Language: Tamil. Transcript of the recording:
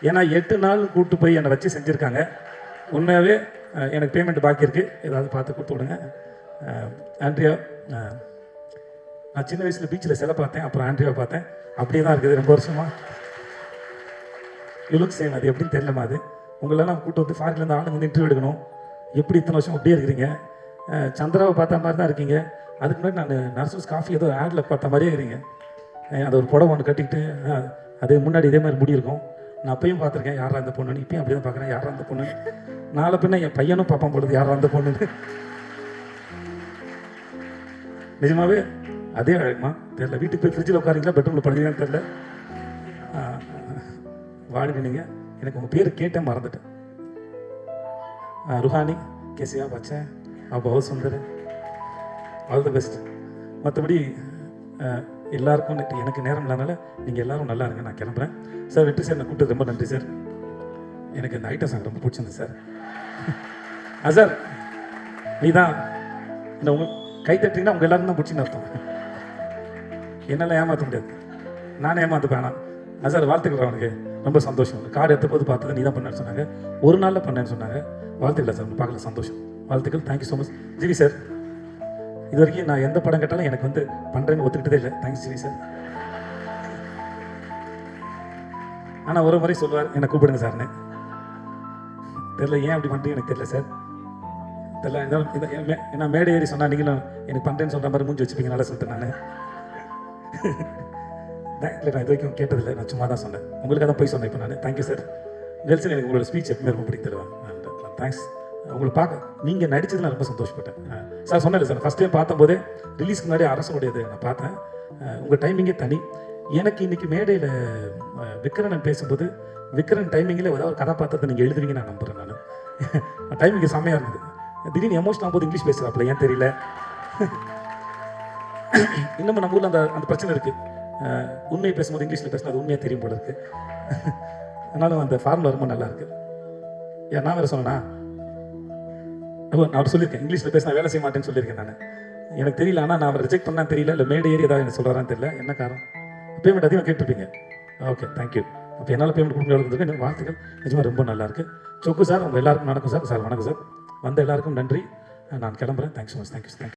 ஏன்னா 8 நாள் கூப்பிட்டு போய் என்னை வச்சு செஞ்சுருக்காங்க. உண்மையாகவே எனக்கு பேமெண்ட் பாக்கி இருக்குது, ஏதாவது பார்த்து கொடுத்து விடுங்க. ஆண்ட்ரியா, நான் சின்ன வயசில் பீச்சில் சிலை பார்த்தேன், அப்புறம் ஆண்ட்ரியாவை பார்த்தேன், அப்படியே தான் இருக்குது ரொம்ப வருஷமாக. லுக் சேம், அது எப்படின்னு தெரியலமா. அது உங்களெல்லாம் கூப்பிட்டு வந்து ஃபாரின்லேருந்து ஆளுங்க வந்து இன்டர்வியூ எடுக்கணும். எப்படி இத்தனை வருஷம் அப்படியே இருக்கிறீங்க? சந்திராவை பார்த்த மாதிரி தான் இருக்கீங்க. அதுக்கு முன்னாடி நான் நர்சஸ் காஃபி ஏதோ ஆடில் பார்த்த மாதிரியே இருக்கீங்க. அது ஒரு புடவை ஒன்று கட்டிக்கிட்டு அது முன்னாடி இதே மாதிரி முடி இருக்கும். நான் அப்பயும் பார்த்துருக்கேன் யாரா அந்த பொண்ணுன்னு, இப்பயும் அப்படி தான் பார்க்குறேன் யாரா அந்த பொண்ணு. நாளை பின்ன என் பையனும் பார்ப்பான் பொழுது யாரா அந்த பொண்ணுன்னு. நிஜமாவே அதே அழகுமா தெரியல. வீட்டுக்கு போய் ஃப்ரிட்ஜில் உட்காரிங்களா பெட்ரூமில் படுறீங்கன்னு தெரியல. வாழ்க நீங்கள். எனக்கு உங்கள் பேர் கேட்டேன், மறந்துட்டேன். ருஹானி கேசியா பச்சேன் बहुत सुंदर, ஆல் தி பெஸ்ட். மற்றபடி எல்லாருக்கும் எனக்கு நேரம் இல்லாதனால நீங்கள் எல்லோரும் நல்லா இருங்க, நான் கிளம்புறேன். சார் வெற்றி சார், நான் கூப்பிட்டு ரொம்ப நன்றி சார். எனக்கு இந்த ஐட்டம் சாங் ரொம்ப பிடிச்சிருந்தது சார். சார் நீ தான் இந்த உங்கள் கை தட்டிங்கன்னா உங்கள் எல்லாரும் தான் பிடிச்சின்னு அர்த்தம். என்னால் ஏமாற்ற முடியாது, நானே ஏமாற்றுப்பேன். ஆனால் சார் வாழ்த்துக்கள், அவனுக்கு ரொம்ப சந்தோஷம். கார்டு எடுத்த போது பார்த்தது நீ தான் பண்ணேன்னு சொன்னாங்க, ஒரு நாளில் பண்ணேன்னு சொன்னாங்க. வாழ்த்துக்கள் சார், பார்க்கல சந்தோஷம், வாழ்த்துக்கள். Thank you so much GV sir. இது வரைக்கும் நான் எந்த படம் கேட்டாலும் எனக்கு வந்து பண்ணுறேன்னு ஒத்துக்கிட்டதே இல்லை. Thanks GV sir. ஆனால் ஒரு முறை சொல்லுவார், என்னை கூப்பிடுங்க சார்னு. தெரியல ஏன் அப்படி பண்ணுறீங்க எனக்கு தெரியல சார், தெரியல. இருந்தாலும் ஏன்னா மேடை ஏறி சொன்னால் நீங்களும் எனக்கு பண்ணுறேன்னு சொல்கிற மாதிரி மூஞ்சி வச்சுப்பீங்க, நல்லா சொல்லிட்டேன் நான். இல்லை, நான் இது வரைக்கும் கேட்டதில்லை, நான் சும்மா தான் சொன்னேன். உங்களுக்காக தான் போய் சொன்னேன் இப்போ நான். Thank you sir. நெல்சன், எனக்கு உங்களோட ஸ்பீச் எப்பவுமே ரொம்ப பிடித்தருவேன். தேங்க்ஸ். உங்களை பார்க்க நீங்கள் நடித்தது நான் ரொம்ப சந்தோஷப்பட்டேன் சார். சொன்னேன் சார், ஃபஸ்ட் டைம் பார்த்தம்போதே ரிலீஸ்க்கு முன்னாடி அரசனுடையது நான் பார்த்தேன். உங்கள் டைமிங்கே தனி. எனக்கு இன்றைக்கி மேடையில் விக்ரன் பேசும்போது விக்ரன் டைமிங்கில் ஏதாவது கதாபாத்திரத்தை நீங்கள் எழுதுவீங்க நான் நம்புகிறேன். நான் டைமிங்கு செம்மையாக இருந்தது. திடீர்னு எமோஷன் ஆகும்போது இங்கிலீஷ் பேசுகிறாப்புல, ஏன் தெரியல. இன்னமும் நம்ம ஊரில் அந்த பிரச்சனை இருக்குது. உண்மையை பேசும்போது இங்கிலீஷில் பேசினா அது உண்மையாக தெரியும் போல இருக்குது. அதனால அந்த ஃபார்முலா ரொம்ப நல்லா இருக்குது. ஏன் நான் வேறு சொன்னேன்னா, நான் அவர் சொல்லியிருக்கேன் இங்கிலீஷில் பேசினா வேலை செய்ய மாட்டேன்னு சொல்லியிருக்கேன் நான். எனக்கு தெரியல, ஆனால் நான் அவர் ரிஜெக்ட் பண்ணான்னு தெரியல, இல்லை மேடை ஏறி ஏதாவது என்ன சொல்கிறான்னு தெரியல. என்ன காரணம்? பேமெண்ட் அதிகமாக கேட்டுருப்பீங்க. Okay, thank you. அப்போ என்னால் பேமெண்ட் கொடுக்க எவ்வளோ எனக்கு வாழ்த்துக்கள். நிஜமாக ரொம்ப நல்லாயிருக்கு. சொக்கு சார், உங்கள் எல்லாருக்கும் நடக்கும் சார். சார் வணக்கம் சார். வந்த எல்லாருக்கும் நன்றி. நான் கிளம்புறேன். Thanks so much. தேங்க்யூ.